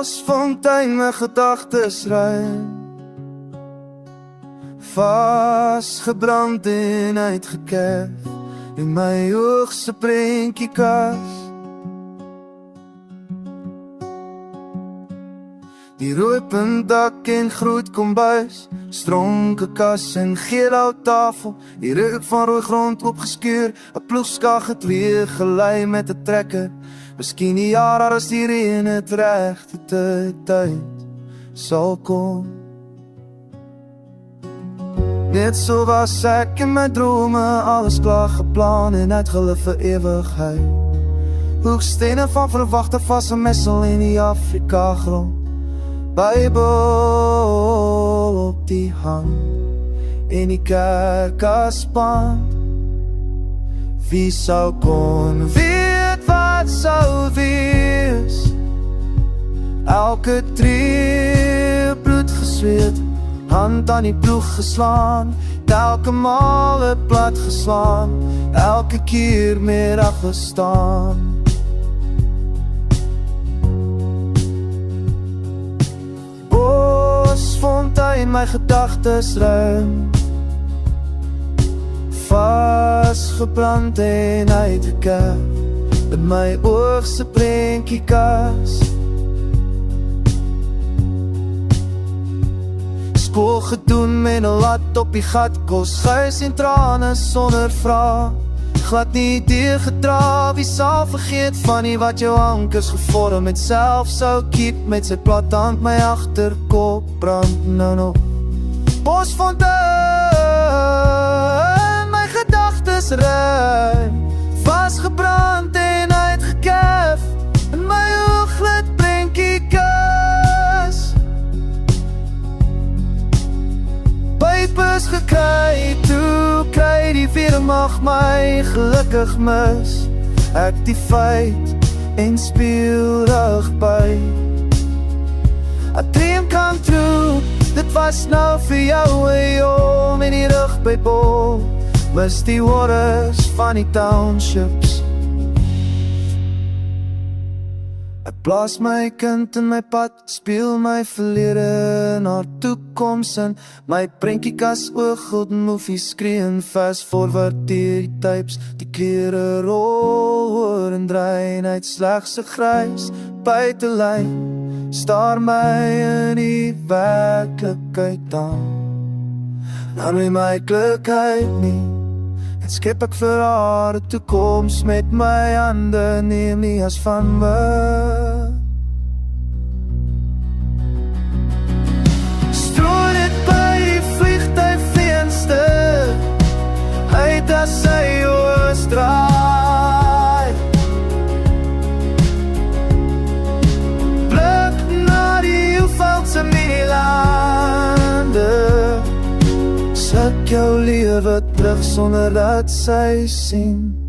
Bosfontein, my gedagtes ruim, vasgebrand en uitgekerf in my hoogste prentjiekas. Die rooipentdak en groot kombuis, stronke kas en geel hout tafel, die reuk van rooi grond opgeskeur, 'n ploegskag het weer gelei met 'n trekker. Miskien die jaar as die reën het regte tyd sal kom. Net so was ek in my drome, alles klaar geplan en uitgeleef vir ewigheid. Hoekstene van verwagte vasse messel in die Afrika grond, Bybel op die hand en die kerk as band. Wie sou kon weet wat sou wees? Elke tree bloed gesweet, hand aan die ploeg geslaan, elke maal het plat geslaan, elke keer meer afgestaan. Bosfontein, my gedagtes ruim, vasgebrand en uitgekerf in my oogste prentjiekas. Skool gedoen met 'n lat op die gat, kos gys en trane sonder vraag. Glad nie idee gedra, wie sal vergeet van die wat jou ankers gevorm het, self sou kiep met sy plat hand my agterkop brand nou nog. Bosfontein, my gedagtes ruim, vasgebrand en uitgekerf in my ooglit prentjiekas. Pypers gekry, toe kry die weermag my gelukkig mis. Ek die feit en speel rug by. A dream come true, dit was nou vir jou en jom in die rug by Bol. Mis die waters van die townships. Ek blaas my kind in my pad, speel my verlede na toekoms in my prentjiekas oog, movies skree fast forward deur die tapes, die kleure rol oor en draai en uit slegs 'n grys buitelyn staar my in die werklikheid aan. Nou my klukheid nie, en skep ek vir haar 'n toekoms met my hande, neem nie as van me. Strooi dit by die vliegtuigvenster, uit as sy oos draai. Blik na die hoeveelste minilande, sit jou lewe terug sonder dat sy sien.